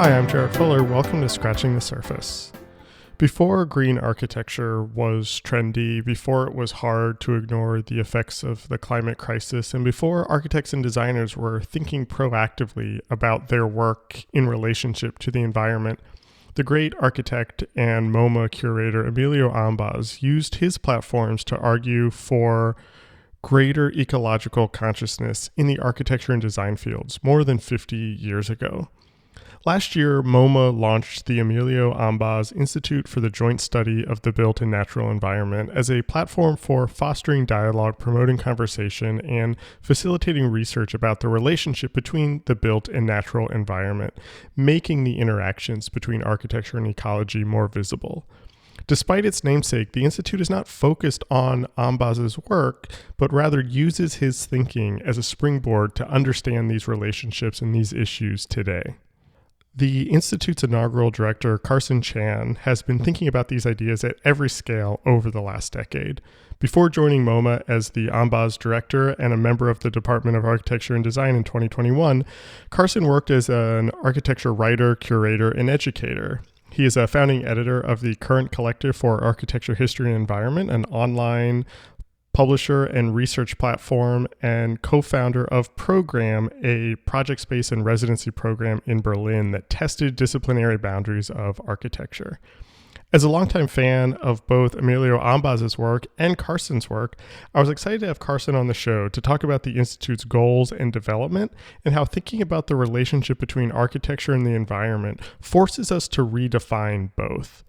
Hi, I'm Jarrett Fuller. Welcome to Scratching the Surface. Before green architecture was trendy, before it was hard to ignore the effects of the climate crisis, and before architects and designers were thinking proactively about their work in relationship to the environment, the great architect and MoMA curator Emilio Ambasz used his platforms to argue for greater ecological consciousness in the architecture and design fields more than 50 years ago. Last year, MoMA launched the Emilio Ambasz Institute for the Joint Study of the Built and Natural Environment as a platform for fostering dialogue, promoting conversation, and facilitating research about the relationship between the built and natural environment, making the interactions between architecture and ecology more visible. Despite its namesake, the Institute is not focused on Ambasz's work, but rather uses his thinking as a springboard to understand these relationships and these issues today. The Institute's inaugural director, Carson Chan, has been thinking about these ideas at every scale over the last decade. Before joining MoMA as the Ambasz director and a member of the Department of Architecture and Design in 2021, Carson worked as an architecture writer, curator, and educator. He is a founding editor of the Current Collective for Architecture, History, and Environment, an online publisher and research platform, and co-founder of Program, a project space and residency program in Berlin that tested disciplinary boundaries of architecture. As a longtime fan of both Emilio Ambasz's work and Carson's work, I was excited to have Carson on the show to talk about the Institute's goals and development and how thinking about the relationship between architecture and the environment forces us to redefine both.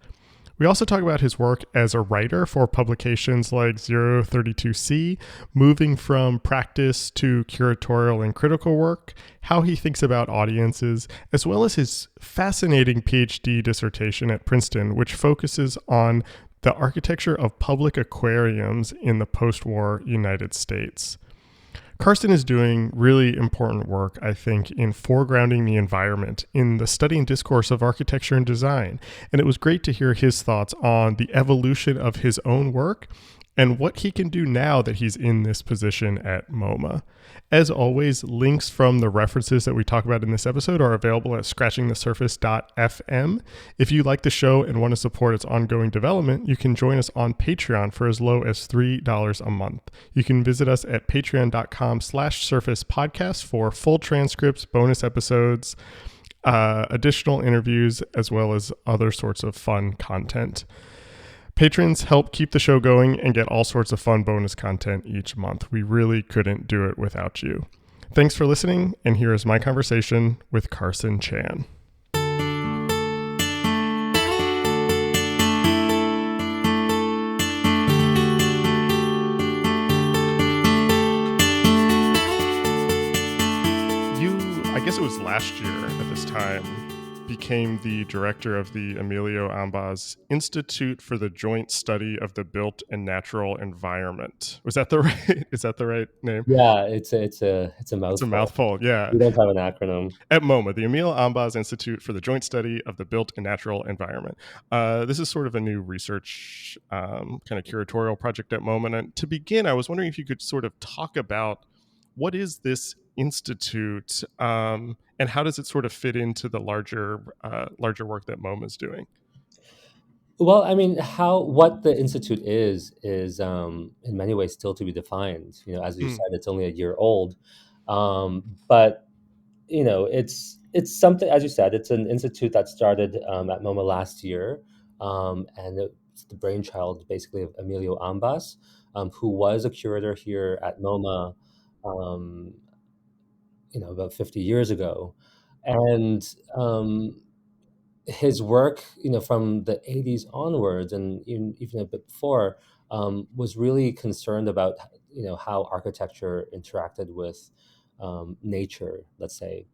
We also talk about his work as a writer for publications like 032C, moving from practice to curatorial and critical work, how he thinks about audiences, as well as his fascinating PhD dissertation at Princeton, which focuses on the architecture of public aquariums in the post-war United States. Carson is doing really important work, I think, in foregrounding the environment in the study and discourse of architecture and design. And it was great to hear his thoughts on the evolution of his own work and what he can do now that he's in this position at MoMA. As always, links from the references that we talk about in this episode are available at scratchingthesurface.fm. If you like the show and want to support its ongoing development, you can join us on Patreon for as low as $3 a month. You can visit us at patreon.com/surface podcast for full transcripts, bonus episodes, additional interviews, as well as other sorts of fun content. Patrons help keep the show going and get all sorts of fun bonus content each month. We really couldn't do it without you. Thanks for listening, and here is my conversation with Carson Chan. I guess it was last year at this time, became the director of the Emilio Ambasz Institute for the Joint Study of the Built and Natural Environment. Is that the right name? Yeah, it's a mouthful. It's a mouthful, yeah. We don't have an acronym. At MoMA, the Emilio Ambasz Institute for the Joint Study of the Built and Natural Environment. This is sort of a new research kind of curatorial project at MoMA. And to begin, I was wondering if you could sort of talk about what is this institute, and how does it sort of fit into the larger work that MoMA is doing? Well, I mean, what the institute is in many ways still to be defined. You know, as you said, it's only a year old, but you know, it's something. As you said, it's an institute that started at MoMA last year, and it's the brainchild basically of Emilio Ambasz, who was a curator here at MoMA. About 50 years ago. And his work, from the 80s onwards and even a bit before, was really concerned about, how architecture interacted with nature, let's say.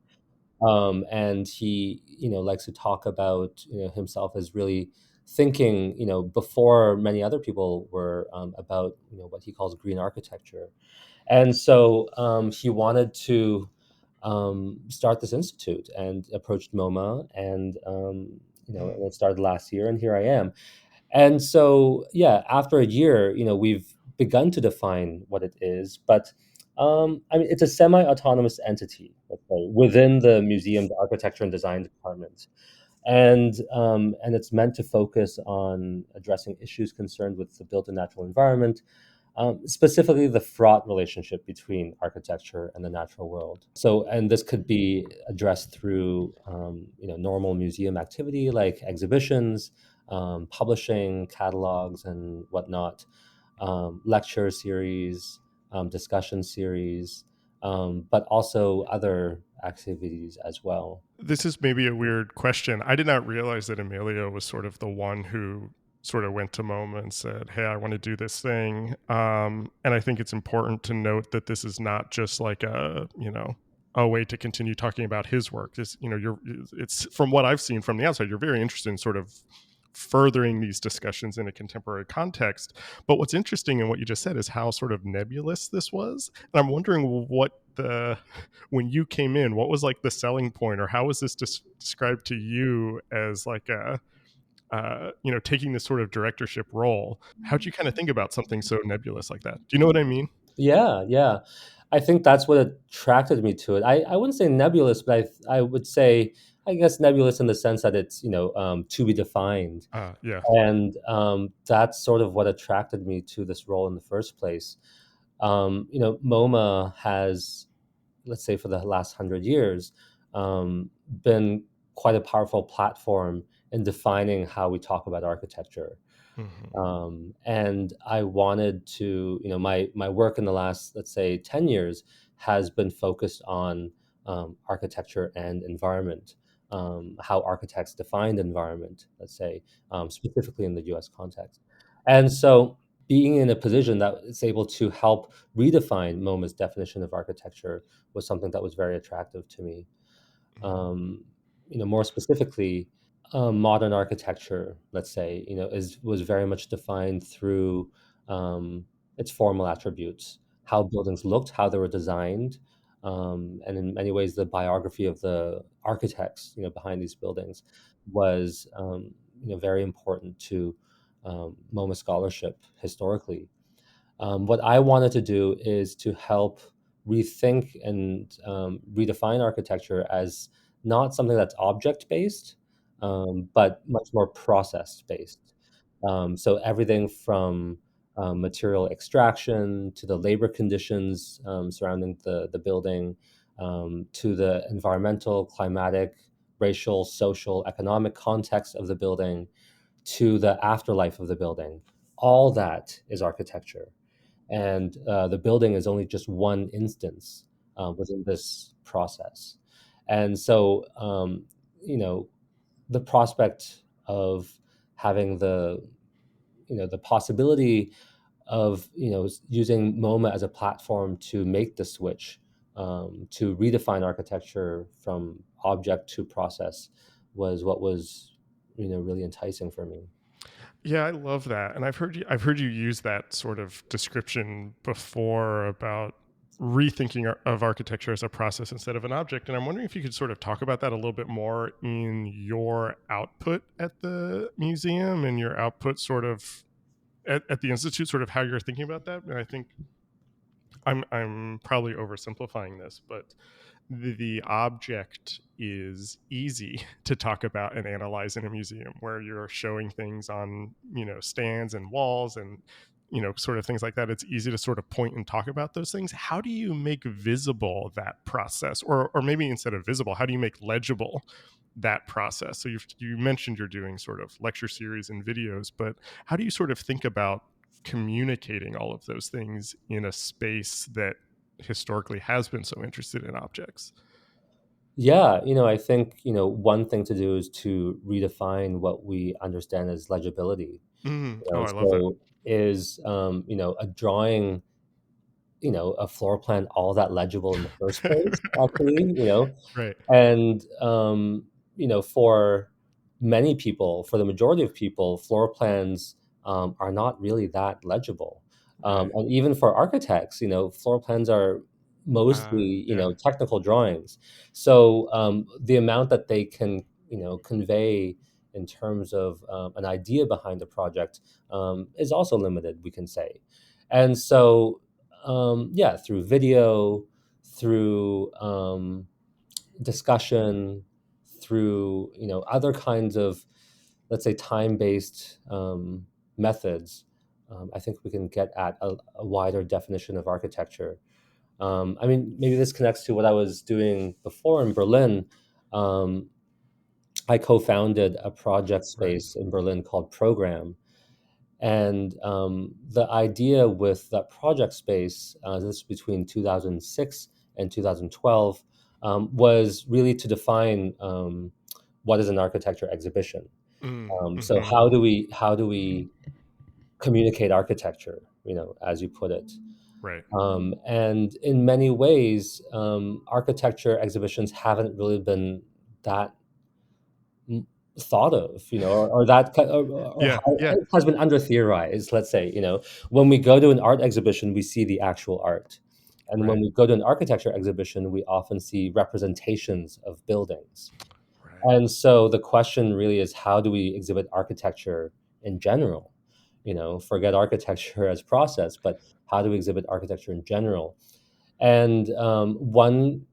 And he, likes to talk about, himself as really thinking, before many other people were, about, what he calls green architecture. And so he wanted to start this institute and approached MoMA, and and it started last year, and here I am. And so, yeah, after a year, we've begun to define what it is, but I mean, it's a semi-autonomous entity, let's say, within the museum's architecture and design department, and it's meant to focus on addressing issues concerned with the built and natural environment, specifically the fraught relationship between architecture and the natural world. So, and this could be addressed through normal museum activity like exhibitions, publishing, catalogs, and whatnot, lecture series, discussion series, but also other activities as well. This is maybe a weird question. I did not realize that Emilio was sort of the one who sort of went to MoMA and said, "Hey, I want to do this thing." And I think it's important to note that this is not just like a way to continue talking about his work. It's from what I've seen from the outside, you're very interested in sort of furthering these discussions in a contemporary context. But what's interesting in what you just said is how sort of nebulous this was. And I'm wondering when you came in, what was like the selling point, or how was this described to you as like taking this sort of directorship role? How'd you kind of think about something so nebulous like that? Do you know what I mean? Yeah, yeah. I think that's what attracted me to it. I wouldn't say nebulous, but I would say, I guess, nebulous in the sense that it's, to be defined. Yeah. And that's sort of what attracted me to this role in the first place. MoMA has, let's say, for the last 100 years, been quite a powerful platform in defining how we talk about architecture. Mm-hmm. And I wanted to, my work in the last, let's say, 10 years has been focused on architecture and environment, how architects define environment, let's say, specifically in the US context. And so being in a position that is able to help redefine MoMA's definition of architecture was something that was very attractive to me. Mm-hmm. Um, More specifically, modern architecture, let's say, is was very much defined through its formal attributes, how buildings looked, how they were designed, and in many ways, the biography of the architects, behind these buildings, was very important to MoMA scholarship historically. What I wanted to do is to help rethink and redefine architecture as not something that's object based, but much more process based. So everything from material extraction to the labor conditions surrounding the building, to the environmental, climatic, racial, social, economic context of the building, to the afterlife of the building. All that is architecture. And the building is only just one instance within this process. And so, you know, the prospect of having the possibility of, using MoMA as a platform to make the switch, to redefine architecture from object to process was what was, really enticing for me. Yeah, I love that. And I've heard you use that sort of description before about rethinking of architecture as a process instead of an object. And I'm wondering if you could sort of talk about that a little bit more in your output at the museum and your output sort of at the institute, sort of how you're thinking about that. And I think I'm probably oversimplifying this, but the object is easy to talk about and analyze in a museum, where you're showing things on stands and walls and sort of things like that. It's easy to sort of point and talk about those things. How do you make visible that process, or maybe instead of visible, how do you make legible that process? So you mentioned you're doing sort of lecture series and videos, but how do you sort of think about communicating all of those things in a space that historically has been so interested in objects? Yeah, I think, one thing to do is to redefine what we understand as legibility. Oh, I love that. So is a drawing, a floor plan all that legible in the first place, actually, Right. and for many people, for the majority of people, floor plans are not really that legible. Right. And even for architects, floor plans are mostly, Yeah. technical drawings. So the amount that they can, convey in terms of an idea behind the project is also limited, we can say. And so yeah, through video, through discussion, through other kinds of, let's say, time-based methods. I think we can get at a wider definition of architecture. I mean, maybe this connects to what I was doing before in Berlin. Um, I co-founded a project Right. space in Berlin called Program, and the idea with that project space, this is between 2006 and 2012, was really to define what is an architecture exhibition. So Mm-hmm. how do we communicate architecture? As you put it. Right. And in many ways, architecture exhibitions haven't really been that m- thought of, or that or Yeah. Yeah. it has been under theorized. Let's say, when we go to an art exhibition, we see the actual art, and when Right. we go to an architecture exhibition, we often see representations of buildings. Right. And so the question really is, how do we exhibit architecture in general? Forget architecture as process, but how do we exhibit architecture in general? And one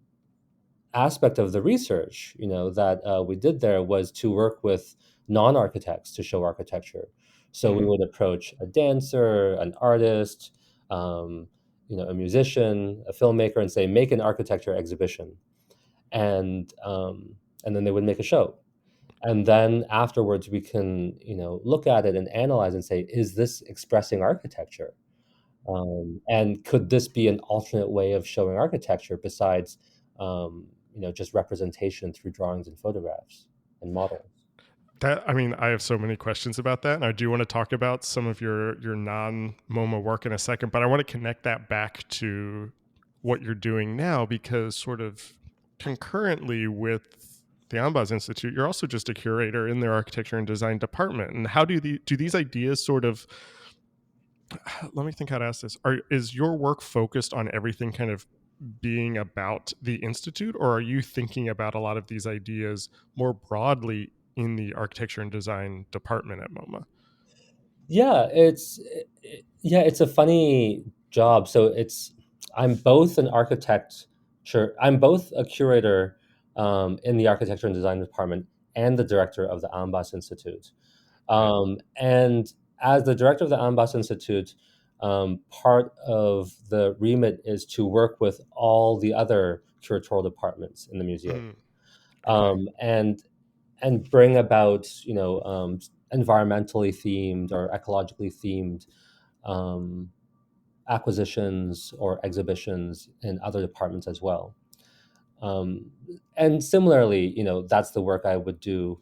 aspect of the research, that we did there was to work with non-architects to show architecture. So we Mm-hmm. would approach a dancer, an artist, um, a musician, a filmmaker, and say, make an architecture exhibition, and then they would make a show. And then afterwards, we can look at it and analyze and say, is this expressing architecture? And could this be an alternate way of showing architecture besides, just representation through drawings and photographs and models? That, I mean, I have so many questions about that, and I do want to talk about some of your non MoMA work in a second, but I want to connect that back to what you're doing now, because sort of concurrently with the Ambasz Institute, you're also just a curator in their architecture and design department. And how do these ideas sort of, let me think how to ask this. Is your work focused on everything kind of being about the institute, or are you thinking about a lot of these ideas more broadly in the architecture and design department at MoMA? Yeah, it's a funny job. So I'm both an architect, sure, I'm both a curator in the architecture and design department and the director of the Ambasz Institute. Right. And as the director of the Ambasz Institute, part of the remit is to work with all the other curatorial departments in the museum, Mm, okay. and bring about environmentally themed or ecologically themed um, acquisitions or exhibitions in other departments as well. Um, and similarly, that's the work I would do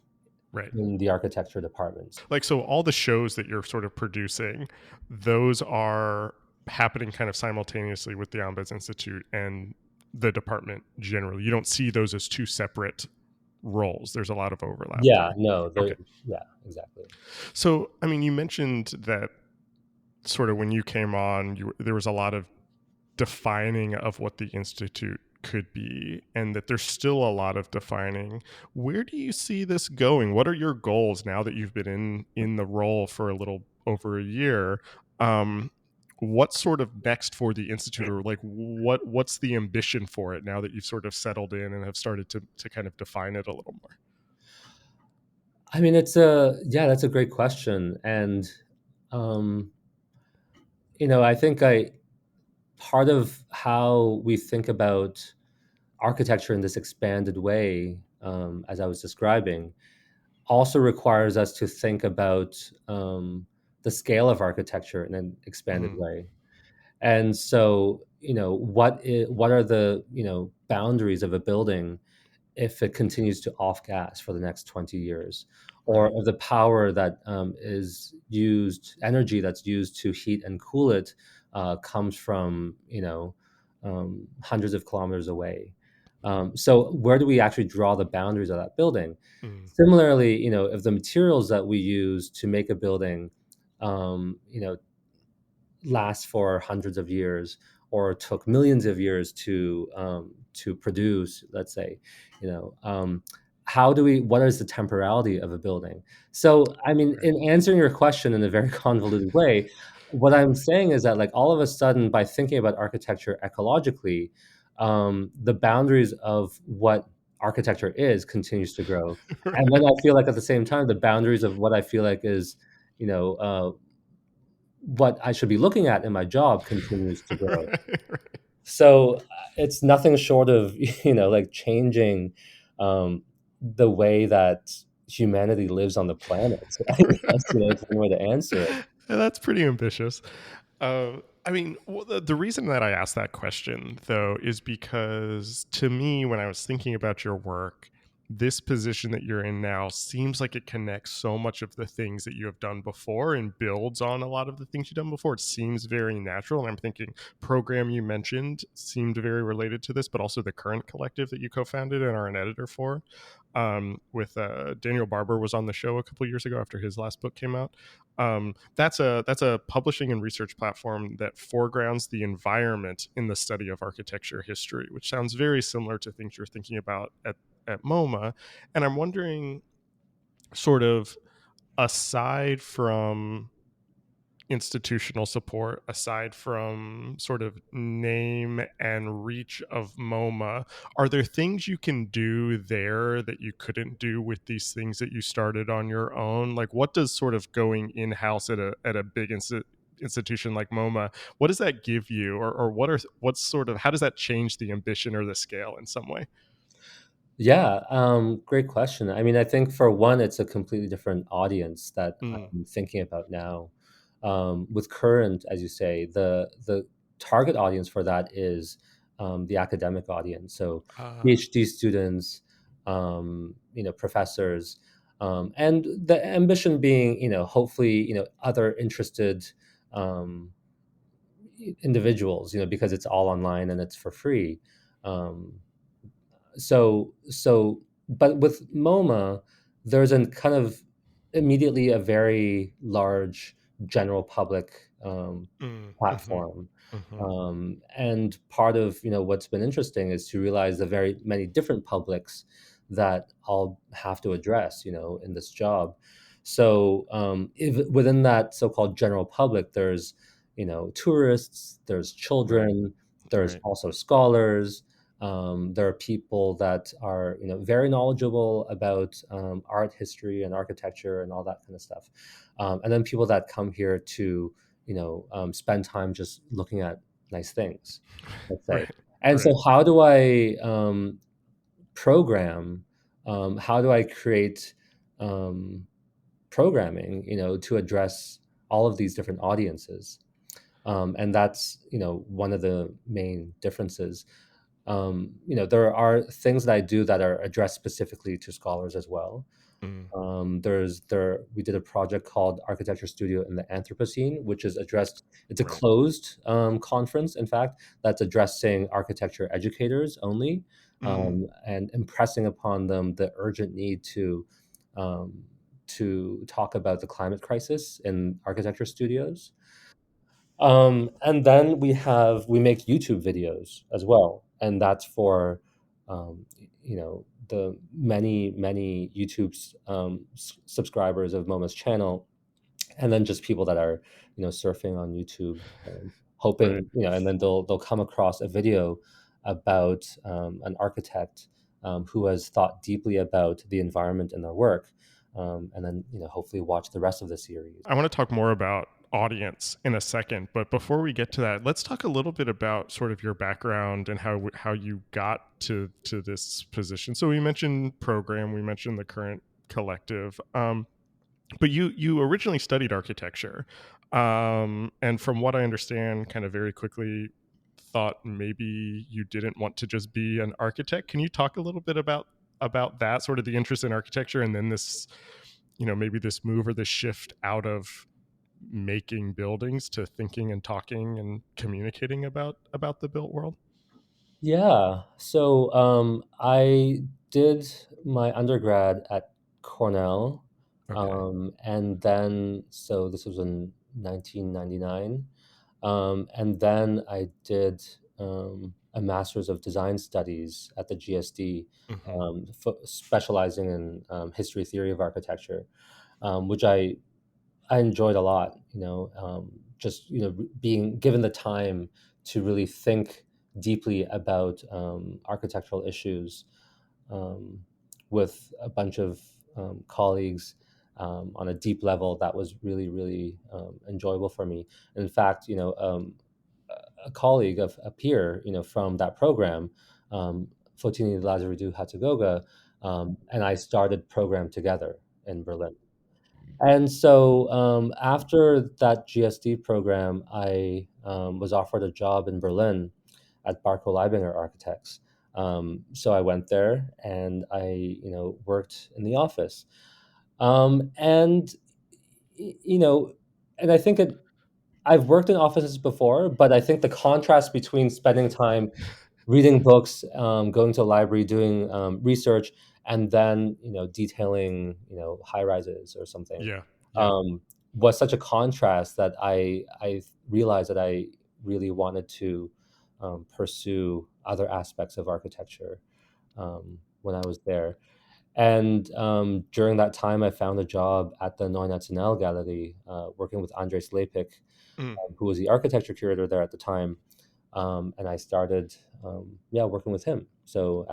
Right. in the architecture department. Like, so all the shows that you're sort of producing, those are happening kind of simultaneously with the Ambasz Institute and the department generally. You don't see those as two separate roles. There's a lot of overlap Yeah, there. no, Okay. yeah, exactly. So, I mean, you mentioned that sort of when you came on, there was a lot of defining of what the institute could be, and that there's still a lot of defining. Where do you see this going? What are your goals now that you've been in the role for a little over a year? um what's sort of next for the institute, or like what's the ambition for it now that you've sort of settled in and have started to kind of define it a little more? I mean, yeah, that's a great question. And um, I think I part of how we think about architecture in this expanded way, as I was describing, also requires us to think about the scale of architecture in an expanded Mm, way. And so, what are the boundaries of a building if it continues to off gas for the next 20 years, or right. of the power that is used, energy that's used to heat and cool it, comes from hundreds of kilometers away. So where do we actually draw the boundaries of that building? Mm, Similarly, if the materials that we use to make a building, um, you know, last for hundreds of years or took millions of years to produce, let's say, you know, um, what is the temporality of a building? So, I mean, right. in answering your question in a very convoluted way, what I'm saying is that, like, all of a sudden, by thinking about architecture ecologically, the boundaries of what architecture is continues to grow. And then I feel like at the same time, the boundaries of what I feel like is, you know, what I should be looking at in my job continues to grow. Right. So it's nothing short of, like changing the way that humanity lives on the planet. So I guess, it's one way to answer it. That's pretty ambitious. I mean, the reason that I asked that question, though, is because to me, when I was thinking about your work, this position that you're in now seems like it connects so much of the things that you have done before and builds on a lot of the things you've done before. It seems very natural. And I'm thinking, program you mentioned seemed very related to this, but also the current collective that you co-founded and are an editor for. With Daniel Barber was on the show a couple years ago after his last book came out. That's a publishing and research platform that foregrounds the environment in the study of architecture history, which sounds very similar to things you're thinking about at MoMA. And I'm wondering, sort of aside from institutional support, aside from sort of name and reach of MoMA, are there things you can do there that you couldn't do with these things that you started on your own? Like, what does sort of going in-house at a big institution like MoMA, what does that give you, or what's sort of, how does that change the ambition or the scale in some way? Yeah, great question. I mean, I think for one, it's a completely different audience that Mm. I'm thinking about now. With current, as you say, the target audience for that is the academic audience. So Uh, PhD students, professors, and the ambition being, hopefully, other interested um, individuals, because it's all online and it's for free. Um, but with MoMA, there's a kind of immediately a very large general public mm, mm-hmm, platform. mm-hmm. And part of what's been interesting is to realize the very many different publics that I'll have to address, in this job. So if within that so-called general public, there's tourists, there's Right, children, there's right. also scholars. There are people that are very knowledgeable about art history and architecture and all that kind of stuff, and then people that come here to spend time just looking at nice things, let's say. Right, And so right. how do I program, how do I create um, programming to address all of these different audiences? And that's one of the main differences. There are things that I do that are addressed specifically to scholars as well. Mm, We did a project called Architecture Studio in the Anthropocene, which is addressed. It's a right. closed conference, in fact, that's addressing architecture educators only, Mm, and impressing upon them the urgent need um, to talk about the climate crisis in architecture studios. And then we make YouTube videos as well, and that's for the many YouTube's subscribers of MoMA's channel, and then just people that are surfing on YouTube, right. hoping and then they'll come across a video about an architect who has thought deeply about the environment in their work, and then hopefully watch the rest of the series. I want to talk more about audience in a second, but before we get to that, let's talk a little bit about sort of your background and how you got to this position. So we mentioned program, we mentioned the current collective, but you originally studied architecture, and from what I understand, kind of very quickly thought maybe you didn't want to just be an architect. Can you talk a little bit about that, sort of the interest in architecture, and then this, maybe this move or this shift out of making buildings to thinking and talking and communicating about the built world? Yeah. So I did my undergrad at Cornell. Okay. And then, so this was in 1999. And then I did a master's of design studies at the GSD, Hmm. specializing in history theory of architecture, which I enjoyed a lot, just being given the time to really think deeply about architectural issues um, with a bunch of colleagues on a deep level, that was really, really enjoyable for me. In fact, a colleague of a peer, from that program, Fotini Lazaridou Hatagoga, and I started program together in Berlin. And so after that GSD program, I was offered a job in Berlin at Barco Leibinger Architects. So I went there and I, worked in the office. And, you know, and I think I've worked in offices before, but I think the contrast between spending time reading books, going to a library, doing research, and then detailing high rises or something, Yeah. Yeah. um, was such a contrast that I realized that I really wanted to pursue other aspects of architecture when I was there. And during that time, I found a job at the Neue National Gallery, working with Andres Lepik, Mm. who was the architecture curator there at the time. And I started, working with him. So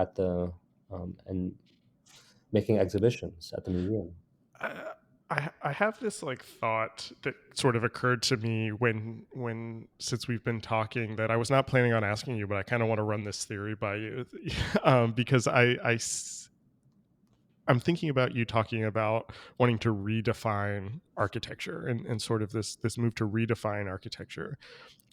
and making exhibitions at the museum. I, I have this like thought that sort of occurred to me when since we've been talking, that I was not planning on asking you, but I kind of want to run this theory by you, because I'm thinking about you talking about wanting to redefine architecture, and sort of this move to redefine architecture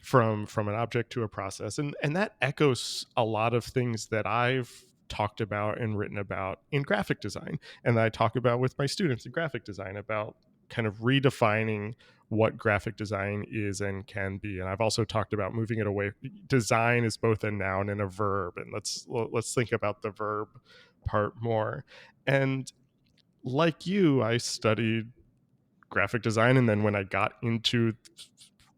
from an object to a process, and that echoes a lot of things that I've talked about and written about in graphic design, and I talk about with my students in graphic design, about kind of redefining what graphic design is and can be. And I've also talked about moving it away. Design is both a noun and a verb, and let's think about the verb part more. And like you, I studied graphic design, and then when I got into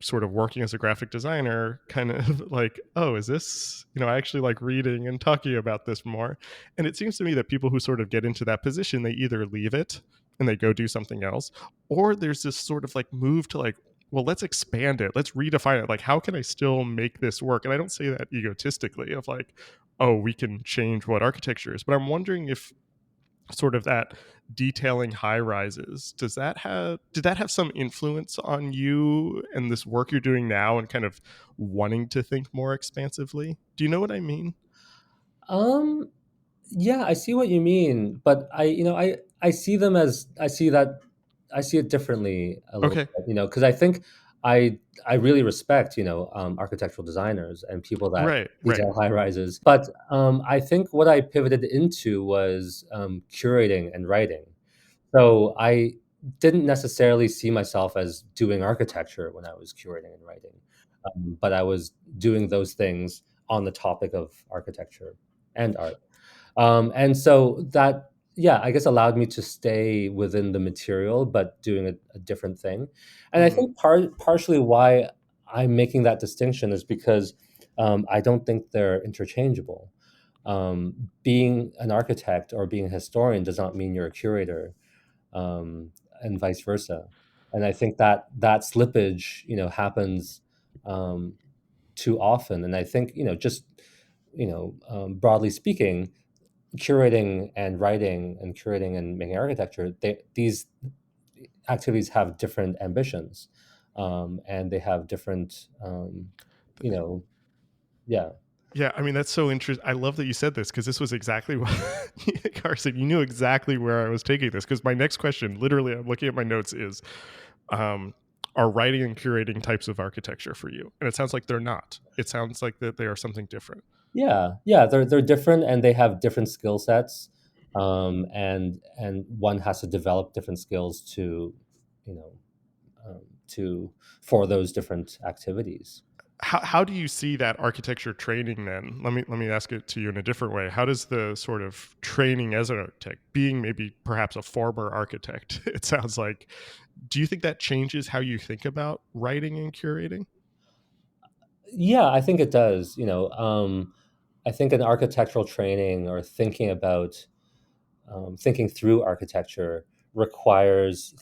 sort of working as a graphic designer, kind of like, oh, is this, I actually like reading and talking about this more. And it seems to me that people who sort of get into that position, they either leave it and they go do something else, or there's this sort of like move to like, well, let's expand it, let's redefine it, like how can I still make this work. And I don't say that egotistically of like, oh, we can change what architecture is, but I'm wondering if sort of that detailing high rises, did that have some influence on you and this work you're doing now, and kind of wanting to think more expansively? Do you know what I mean? Um, yeah, I see what you mean, but I see them as I see it differently a little Okay. bit, because I think I I really respect, architectural designers and people that Right, right. detail high rises. But I think what I pivoted into was curating and writing. So I didn't necessarily see myself as doing architecture when I was curating and writing, but I was doing those things on the topic of architecture and art. And so that, yeah, I guess allowed me to stay within the material, but doing a different thing. And I Mm, think partially why I'm making that distinction is because I don't think they're interchangeable. Being an architect or being a historian does not mean you're a curator, and vice versa. And I think that slippage, happens um, too often. And I think, just broadly speaking, curating and writing and curating and making architecture, these activities have different ambitions, and they have different, you know, yeah. yeah, I mean, that's so interesting. I love that you said this, because this was exactly what Carson, you knew exactly where I was taking this, because my next question, literally, I'm looking at my notes, is um, are writing and curating types of architecture for you? And it sounds like they're not. It sounds like that they are something different. Yeah, yeah, they're different and they have different skill sets, and one has to develop different skills to, you know, to for those different activities. How do you see that architecture training then? Let me ask it to you in a different way. How does the sort of training as an architect, being maybe perhaps a former architect, it sounds like, do you think that changes how you think about writing and curating? Yeah, I think it does. I think an architectural training or thinking through architecture requires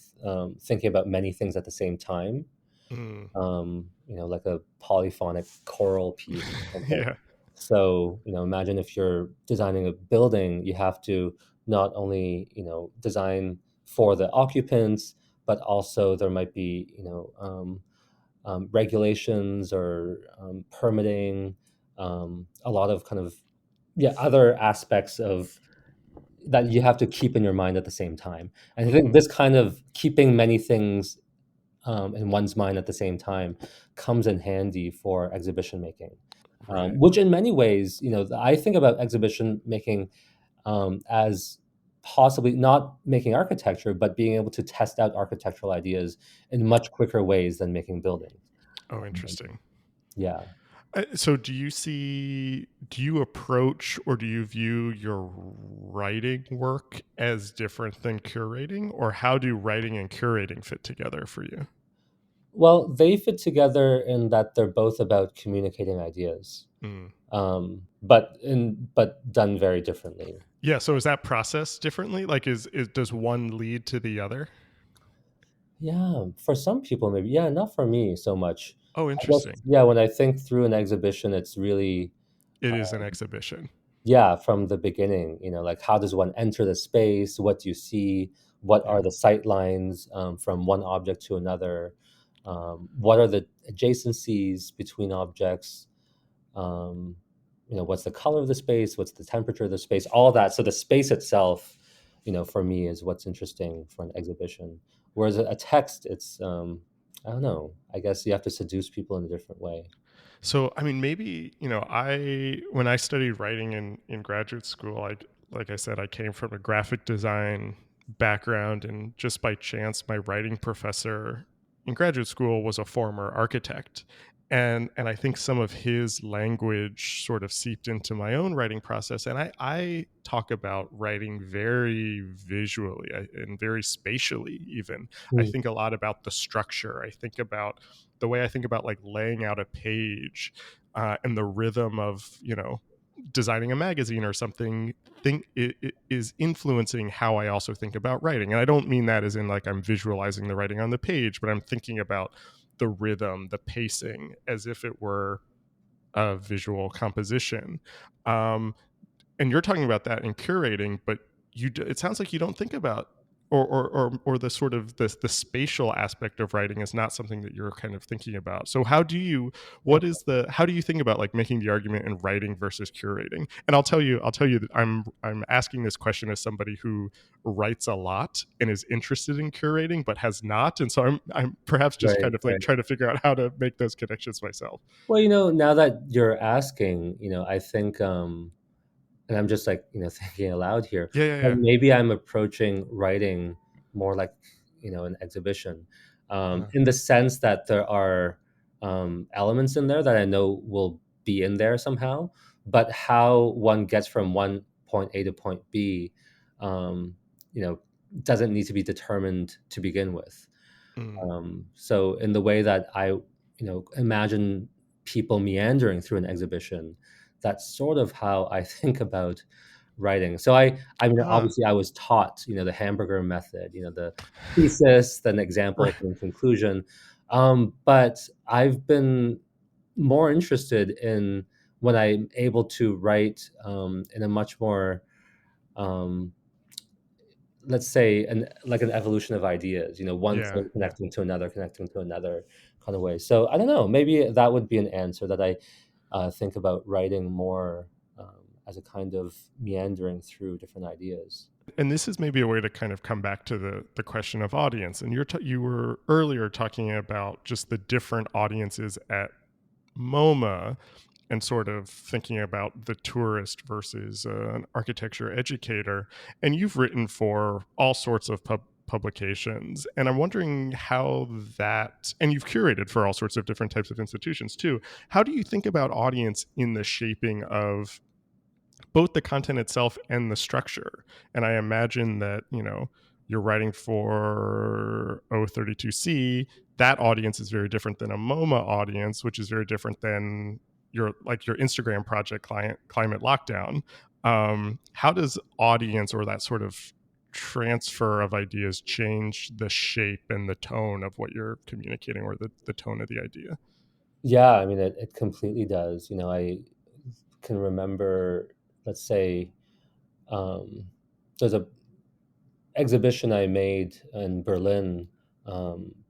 thinking about many things at the same time. Mm. Like a polyphonic choral piece or something. Yeah. So, imagine if you're designing a building, you have to not only, design for the occupants, but also there might be, regulations or permitting, a lot of kind of, yeah, other aspects of that you have to keep in your mind at the same time. And I think Hmm. this kind of keeping many things in one's mind at the same time comes in handy for exhibition making, Right. which in many ways, I think about exhibition making as possibly not making architecture, but being able to test out architectural ideas in much quicker ways than making buildings. Oh, Um, interesting. yeah. So do you approach or do you view your writing work as different than curating, or how do writing and curating fit together for you? Well, they fit together in that they're both about communicating ideas, Mm. but done very differently. Yeah. So is that process differently? Like, is does one lead to the other? Yeah, for some people maybe. Yeah, not for me so much. Oh, I guess, interesting. yeah, when I think through an exhibition, it's really, It is an uh, exhibition. yeah, from the beginning, like how does one enter the space? What do you see? What Yeah. are the sight lines from one object to another? What are the adjacencies between objects? Um, what's the color of the space? What's the temperature of the space? All that. So the space itself, for me is what's interesting for an exhibition. Whereas a text, it's I don't know. I guess you have to seduce people in a different way. So, I mean, maybe, when I studied writing in graduate school, like I said, I came from a graphic design background, and just by chance, my writing professor in graduate school was a former architect. And I think some of his language sort of seeped into my own writing process. And I talk about writing very visually and very spatially, even. I Mm, think a lot about the structure. I think about the way I think about like laying out a page, and the rhythm of designing a magazine or something think it is influencing how I also think about writing. And I don't mean that as in like I'm visualizing the writing on the page, but I'm thinking about the rhythm, the pacing, as if it were a visual composition. Um, and you're talking about that in curating, but it sounds like you don't think about, or the sort of the spatial aspect of writing is not something that you're kind of thinking about. So how do you think about like making the argument in writing versus curating? And I'll tell you that I'm asking this question as somebody who writes a lot and is interested in curating but has not, and so I'm perhaps just right, kind of like right. trying to figure out how to make those connections myself. Well, now that you're asking, I think, and I'm just like, thinking aloud here, Yeah, yeah, that yeah. maybe I'm approaching writing more like, an exhibition, Uh, in the sense that there are elements in there that I know will be in there somehow, but how one gets from one point A to point B, um, you know, doesn't need to be determined to begin with. mm. So in the way that I, imagine people meandering through an exhibition, that's sort of how I think about writing. So I mean, Ah, obviously I was taught, the hamburger method, the thesis, then examples right. and conclusion. But I've been more interested in when I'm able to write in a much more, um, let's say, an evolution of ideas, one Yeah, thing yeah. connecting to another kind of way. So I don't know, maybe that would be an answer that I think about writing more as a kind of meandering through different ideas. And this is maybe a way to kind of come back to the question of audience. And you were earlier talking about just the different audiences at MoMA, and sort of thinking about the tourist versus an architecture educator. And you've written for all sorts of publications. And I'm wondering how that, and you've curated for all sorts of different types of institutions too. How do you think about audience in the shaping of both the content itself and the structure? And I imagine that, you're writing for O32C, that audience is very different than a MoMA audience, which is very different than your Instagram project client, Climate Lockdown. How does audience, or that sort of transfer of ideas change the shape and the tone of what you're communicating, or the tone of the idea. Yeah, I mean, it completely does. I can remember, let's say, um, there's a exhibition I made in Berlin,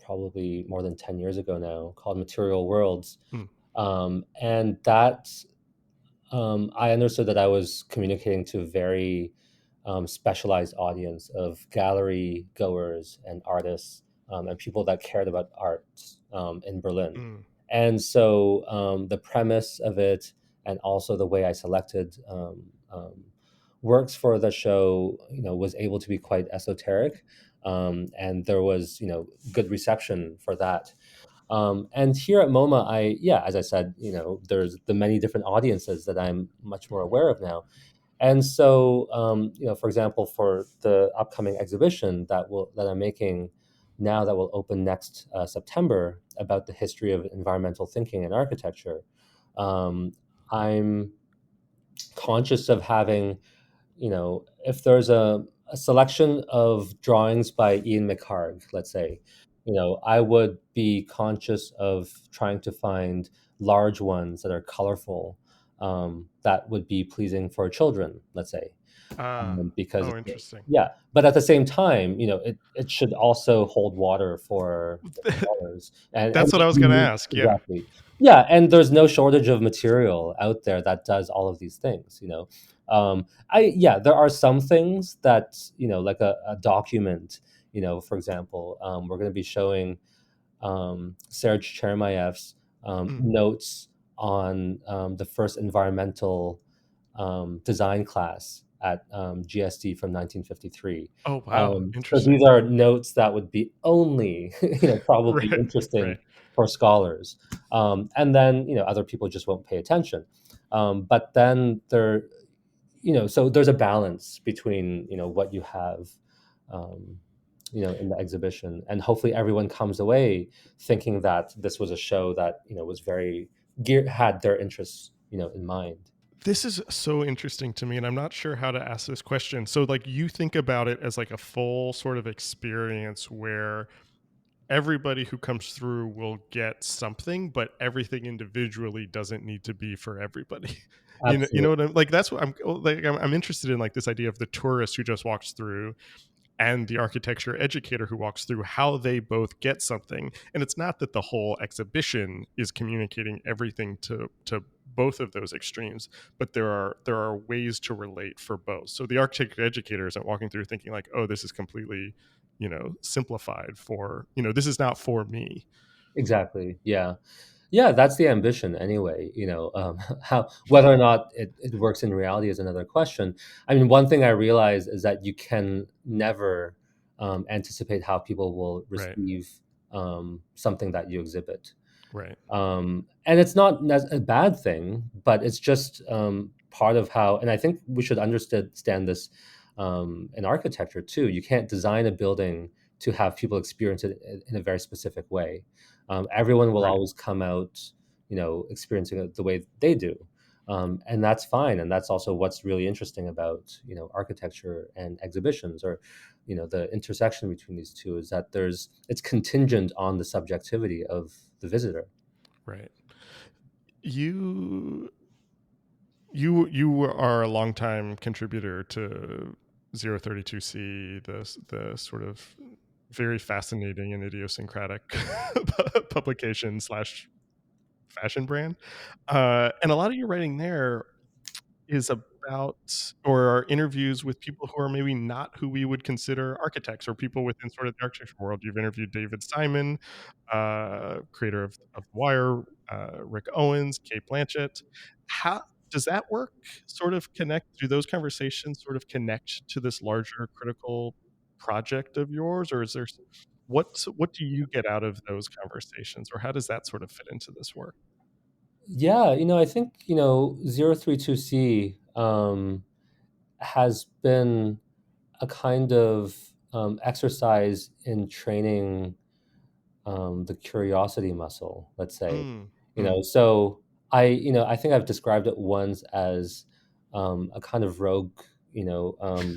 probably more than 10 years ago now, called Material Worlds. Mm, And that I understood that I was communicating to a very specialized audience of gallery goers and artists, and people that cared about art in Berlin. mm. And so the premise of it, and also the way I selected works for the show, was able to be quite esoteric, and there was, good reception for that. And here at MoMA, yeah, as I said, there's the many different audiences that I'm much more aware of now. And so, for example, for the upcoming exhibition that I'm making now, that will open next September, about the history of environmental thinking and architecture, um, I'm conscious of having, if there's a selection of drawings by Ian McHarg, let's say, I would be conscious of trying to find large ones that are colorful, that would be pleasing for children, let's say, Ah, because oh, interesting. yeah, but at the same time, it should also hold water for the scholars, and That's what I was going to ask. Yeah. exactly, yeah, and there's no shortage of material out there that does all of these things. I yeah, there are some things that, like a document. For example, we're going to be showing Serge Chermayev's Mm. notes on the first environmental design class at GSD from 1953. Oh, wow. So Interesting. these are notes that would be only, probably Right. interesting Right. for scholars, and then other people just won't pay attention. But then so there's a balance between what you have, um, in the exhibition, and hopefully everyone comes away thinking that this was a show that was very had their interests in mind. This is so interesting to me, and I'm not sure how to ask this question. So, like, you think about it as like a full sort of experience where everybody who comes through will get something, but everything individually doesn't need to be for everybody. You know Absolutely. what I'm like. That's what I'm like. I'm interested in, like, this idea of the tourist who just walks through and the architecture educator who walks through, how they both get something. And it's not that the whole exhibition is communicating everything to both of those extremes, but there are ways to relate for both. So the architecture educator isn't walking through thinking like, oh, this is completely, simplified for, this is not for me. Exactly. Yeah. Yeah, that's the ambition anyway. How whether or not it works in reality is another question. I mean, one thing I realize is that you can never anticipate how people will Right. receive something that you exhibit. Right. And it's not a bad thing, but it's just part of how. And I think we should understand this in architecture too. You can't design a building to have people experience it in a very specific way. Everyone will Right. always come out, experiencing it the way they do, and that's fine. And that's also what's really interesting about architecture and exhibitions, or the intersection between these two, is that it's contingent on the subjectivity of the visitor. Right. You you you are a longtime contributor to 032C, the sort of very fascinating and idiosyncratic publication slash fashion brand. And a lot of your writing there is about, or are interviews with people who are maybe not who we would consider architects, or people within sort of the architecture world. You've interviewed David Simon, creator of The Wire, Rick Owens, Kate Blanchett. How does that work sort of connect? Do those conversations sort of connect to this larger critical project of yours, or is there what do you get out of those conversations, or how does that sort of fit into this work? Yeah, I think 032C has been a kind of exercise in training the curiosity muscle, let's say. Mm, mm, So I think I've described it once as a kind of rogue,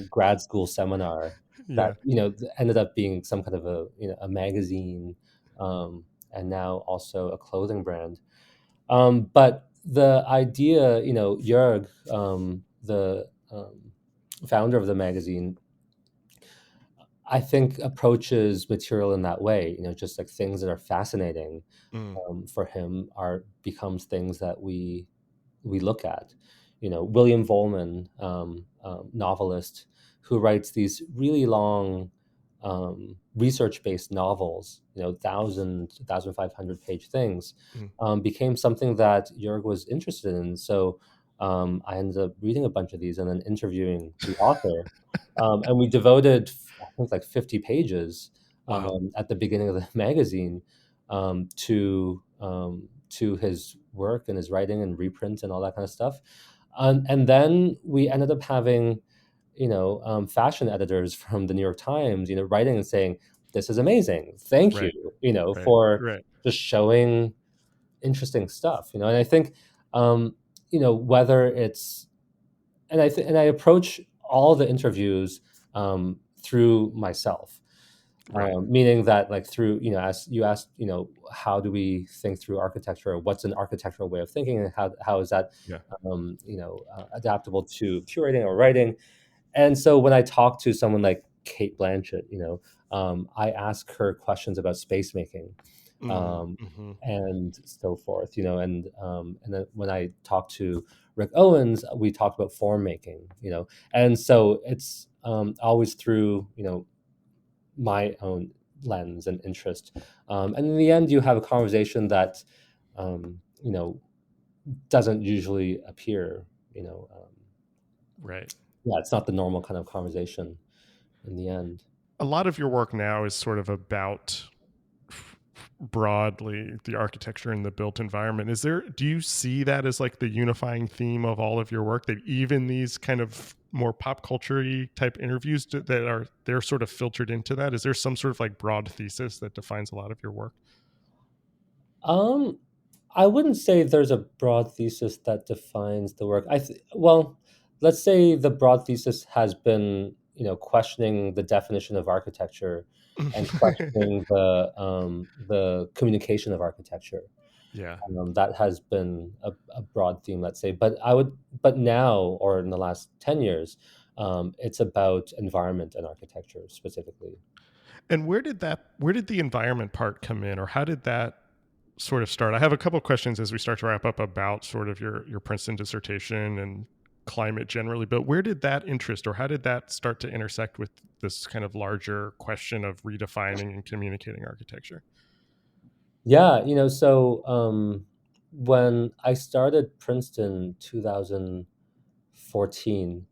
grad school seminar. Yeah. ended up being some kind of a magazine, and now also a clothing brand. But the idea, Jörg, the founder of the magazine, I think approaches material in that way. Just like things that are fascinating Mm, for him are becomes things that we look at. William Vollmann, novelist, who writes these really long research-based novels, 1,500 page things, mm. became something that Jörg was interested in. So I ended up reading a bunch of these and then interviewing the author. And we devoted, I think, like 50 pages Wow. at the beginning of the magazine to his work and his writing and reprints and all that kind of stuff. And then we ended up having, fashion editors from the New York Times, writing and saying, "This is amazing. Thank you, Right. Right. for Right. just showing interesting stuff." And I think, whether it's and I approach all the interviews through myself, Right. meaning that, like, through, as you asked, how do we think through architecture, or what's an architectural way of thinking, and how is that Yeah. adaptable to curating or writing. And so when I talk to someone like Kate Blanchett, I ask her questions about space making, Mm, um, hmm. and so forth, and then when I talk to Rick Owens, we talk about form making, and so it's always through, my own lens and interest. And in the end, you have a conversation that, um, you know, doesn't usually appear. You know, um, Right. yeah, it's not the normal kind of conversation in the end. A lot of your work now is sort of about broadly the architecture and the built environment. Do you see that as like the unifying theme of all of your work, that even these kind of more pop culture type interviews they're sort of filtered into that? Is there some sort of like broad thesis that defines a lot of your work? Um, I wouldn't say there's a broad thesis that defines the work. Well, let's say the broad thesis has been, questioning the definition of architecture and questioning the communication of architecture. Yeah. That has been a broad theme, let's say. But now, or in the last 10 years, it's about environment and architecture specifically. And where did the environment part come in, or how did that sort of start? I have a couple of questions as we start to wrap up about sort of your Princeton dissertation and climate generally, but where did that interest, or how did that start to intersect with this kind of larger question of redefining and communicating architecture? Yeah, when I started Princeton 2014,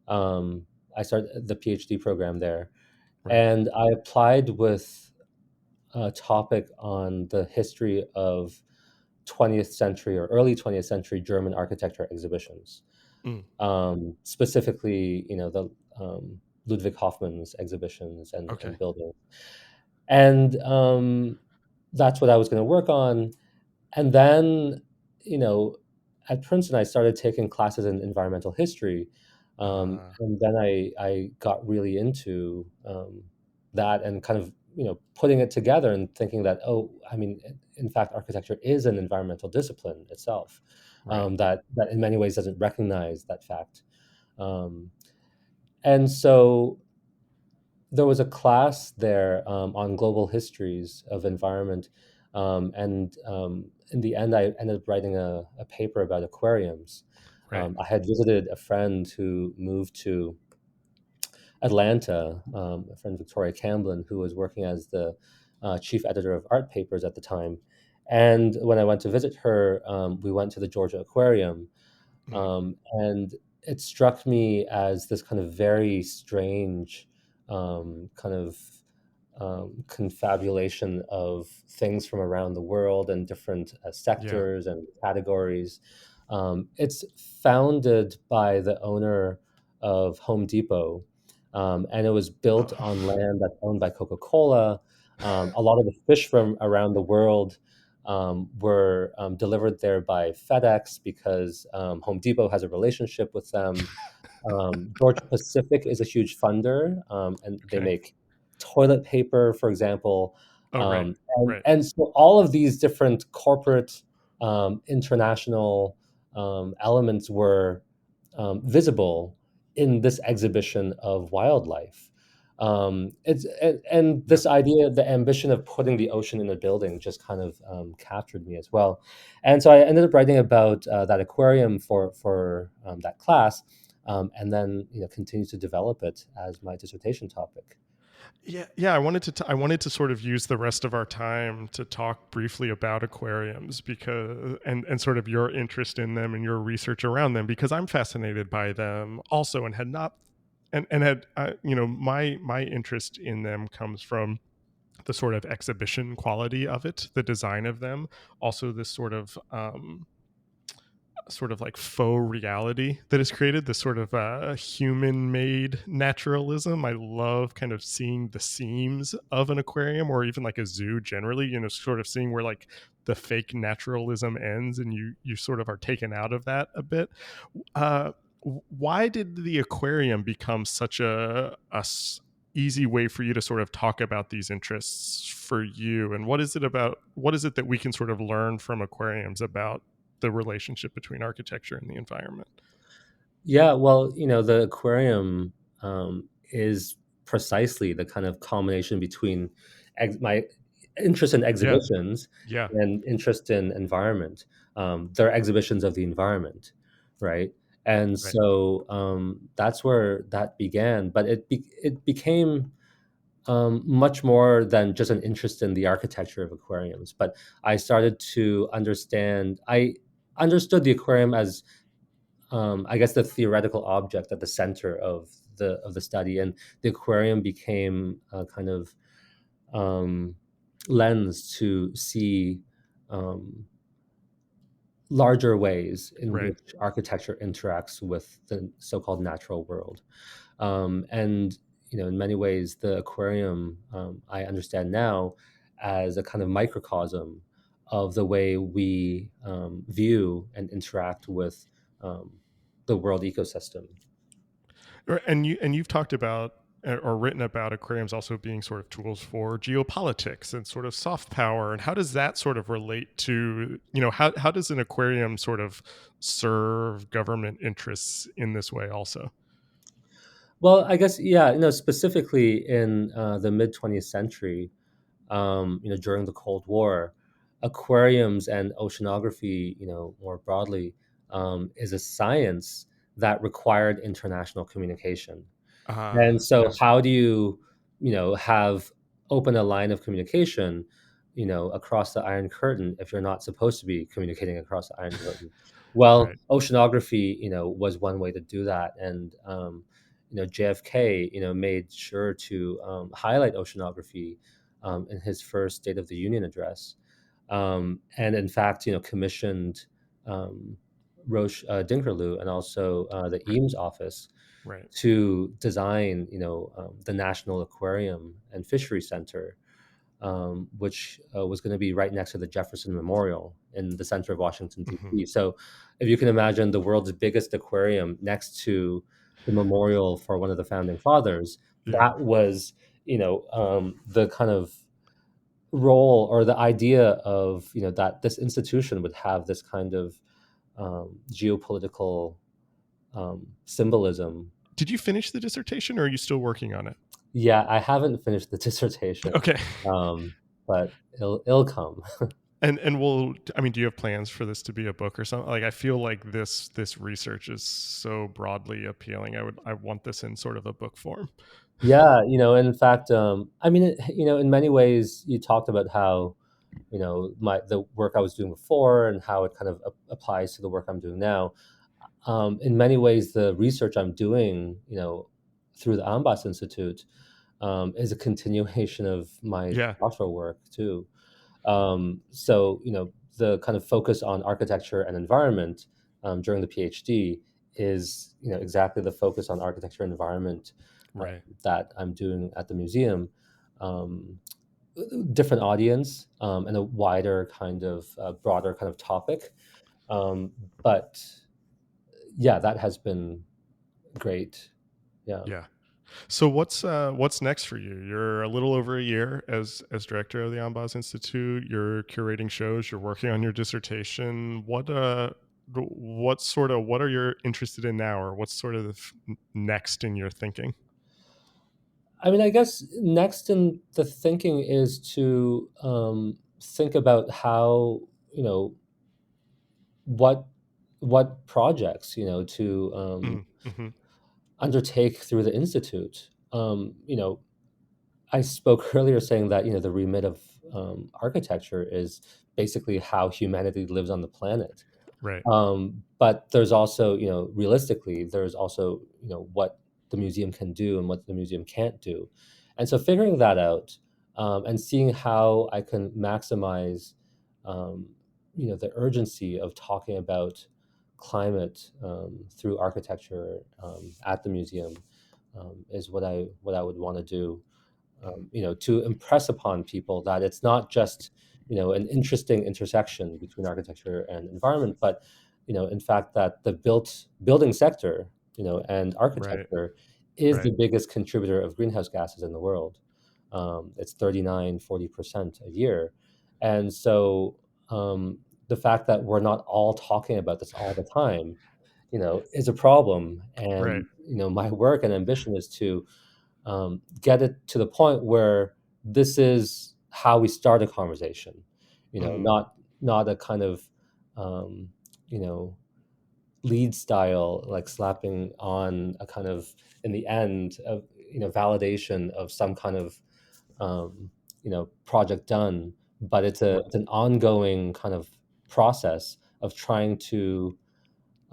um, I started the PhD program there, Right. and I applied with a topic on the history of 20th century or early 20th century German architecture exhibitions. Mm, Specifically, the Ludwig Hoffmann's exhibitions and okay. buildings. And that's what I was going to work on. And then, you know, at Princeton, I started taking classes in environmental history. uh, And then I got really into that, and kind of, putting it together and thinking that, oh, I mean, in fact, architecture is an environmental discipline itself, right. that in many ways doesn't recognize that fact. Um, and so there was a class there on global histories of environment, and in the end, I ended up writing a paper about aquariums. Right. I had visited a friend who moved to Atlanta, a friend Victoria Camblin, who was working as the chief editor of art papers at the time. And when I went to visit her, we went to the Georgia Aquarium, Mm, and it struck me as this kind of very strange kind of confabulation of things from around the world and different yeah. sectors and categories. It's founded by the owner of Home Depot, and it was built on land that's owned by Coca-Cola. A lot of the fish from around the world were delivered there by FedEx because Home Depot has a relationship with them. Georgia Pacific is a huge funder, and they Okay. make toilet paper, for example. Oh, right. Right. And so all of these different corporate, international elements were visible in this exhibition of wildlife. And Yep. this idea, the ambition of putting the ocean in a building, just kind of captured me as well. And so I ended up writing about that aquarium for that class, and then continue to develop it as my dissertation topic. Yeah, yeah. I wanted to sort of use the rest of our time to talk briefly about aquariums because and sort of your interest in them and your research around them because I'm fascinated by them also and had not and had my interest in them comes from the sort of exhibition quality of it, the design of them, also this sort of like faux reality that is created, this sort of human made naturalism. I love kind of seeing the seams of an aquarium or even like a zoo generally, sort of seeing where like the fake naturalism ends and you sort of are taken out of that a bit. Uh, why did the aquarium become such a easy way for you to sort of talk about these interests for you, and what is it that we can sort of learn from aquariums about the relationship between architecture and the environment? Yeah, well, the aquarium is precisely the kind of combination between my interest in Yeah. exhibitions Yeah. and interest in environment. They're exhibitions of the environment, right? And Right. so that's where that began. But it became much more than just an interest in the architecture of aquariums. But I understood the aquarium as, I guess, the theoretical object at the center of the study, and the aquarium became a kind of um, lens to see um, larger ways in Right. which architecture interacts with the so-called natural world. And in many ways, the aquarium, I understand now as a kind of microcosm of the way we view and interact with um, the world ecosystem. And you've talked about or written about aquariums also being sort of tools for geopolitics and sort of soft power, and how does that sort of relate to, how does an aquarium sort of serve government interests in this way also? Well, I guess, yeah, specifically in the mid 20th century, during the Cold War, aquariums and oceanography, more broadly, is a science that required international communication. And so Yes. how do you, have open a line of communication, across the Iron Curtain if you're not supposed to be communicating across the Iron Curtain? Well, Right. oceanography, was one way to do that. And, JFK, made sure to highlight oceanography in his first State of the Union address. And in fact, commissioned um, Roche Dinkerloo and also the Right. Eames office Right. to design, the National Aquarium and Fishery Center, which was going to be right next to the Jefferson Memorial in the center of Washington, Hmm. D.C. So, if you can imagine the world's biggest aquarium next to the memorial for one of the founding fathers, Yeah. that was, the kind of role or the idea of, that this institution would have this kind of geopolitical symbolism. Did you finish the dissertation or are you still working on it? Yeah, I haven't finished the dissertation, Okay. um, but it'll come. And I mean, do you have plans for this to be a book or something? Like, I feel like this research is so broadly appealing. I want this in sort of a book form. Yeah, in fact, I mean, in many ways, you talked about how, the work I was doing before and how it kind of applies to the work I'm doing now. In many ways, the research I'm doing, through the Ambasz Institute, is a continuation of my Yeah. doctoral work too. So, the kind of focus on architecture and environment during the PhD is, exactly the focus on architecture and environment Right. that I'm doing at the museum. Um, Different audience and a wider kind of broader kind of topic. But yeah, that has been great. Yeah. Yeah. So what's next for you? You're a little over a year as director of the Ambasz Institute. You're curating shows. You're working on your dissertation. What are you interested in now, or what's sort of next in your thinking? I mean, I guess next in the thinking is to think about how, you know, what what projects, to Mm-hmm. undertake through the institute. I spoke earlier saying that the remit of architecture is basically how humanity lives on the planet. Right. But there's also, realistically, there's also, what the museum can do and what the museum can't do. And so figuring that out, and seeing how I can maximize, um, the urgency of talking about climate through architecture at the museum is what I would want to do, to impress upon people that it's not just, an interesting intersection between architecture and environment, but, in fact, that the building sector, and Right. architecture is Right. the biggest contributor of greenhouse gases in the world. It's 39-40% a year. And so the fact that we're not all talking about this all the time, is a problem. Right. And, my work and ambition is to get it to the point where this is how we start a conversation, Mm. not a kind of um, you know lead style, like slapping on a kind of, in the end of, validation of some kind of project done, but it's an ongoing kind of process of trying to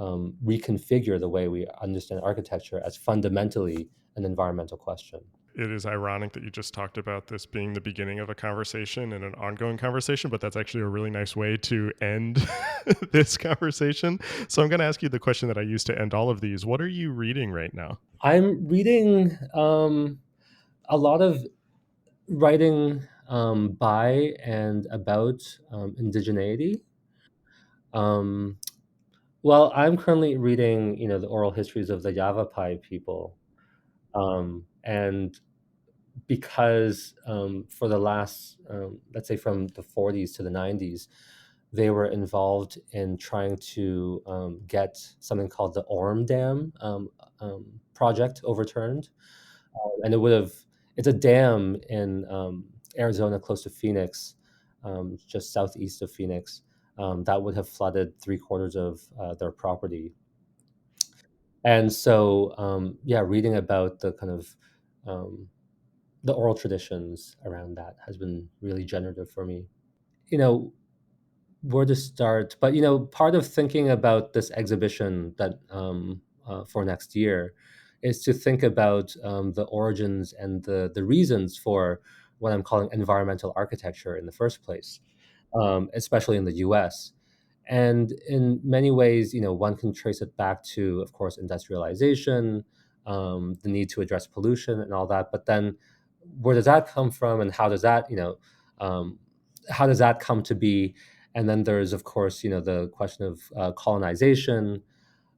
reconfigure the way we understand architecture as fundamentally an environmental question. It is ironic that you just talked about this being the beginning of a conversation and an ongoing conversation, but that's actually a really nice way to end this conversation. So I'm going to ask you the question that I use to end all of these. What are you reading right now? I'm reading a lot of writing by and about indigeneity. Um, well, I'm currently reading, the oral histories of the Yavapai people, and because for the last, let's say, from the 40s to the 90s, they were involved in trying to get something called the Orm Dam project overturned. And it's a dam in Arizona, close to Phoenix, just southeast of Phoenix, that would have flooded three-quarters of their property. And so, yeah, reading about the kind of the oral traditions around that has been really generative for me. You know, where to start? But part of thinking about this exhibition that for next year is to think about the origins and the reasons for what I'm calling environmental architecture in the first place, especially in the U.S. And in many ways, one can trace it back to, of course, industrialization, the need to address pollution and all that. But then, where does that come from, and um, how does that come to be? And then there's, of course, the question of colonization,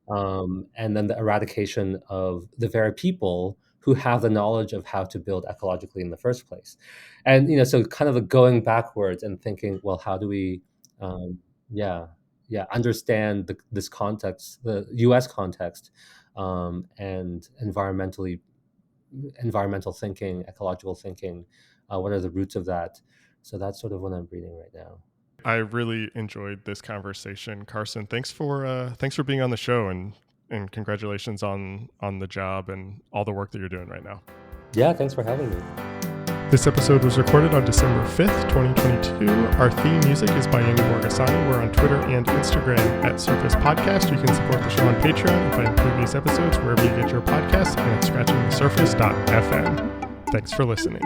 and then the eradication of the very people who have the knowledge of how to build ecologically in the first place. And so kind of going backwards and thinking, well, how do we, um, yeah, yeah, understand this context, the U.S. context, and environmental thinking, ecological thinking. What are the roots of that? So that's sort of what I'm reading right now. I really enjoyed this conversation, Carson. Thanks for being on the show, and congratulations on the job and all the work that you're doing right now. Yeah, thanks for having me. This episode was recorded on December 5th, 2022. Our theme music is by Yemi Borgasani. We're on Twitter and Instagram at Surface Podcast. You can support the show on Patreon and find previous episodes wherever you get your podcasts and at scratchingthesurface.fm. Thanks for listening.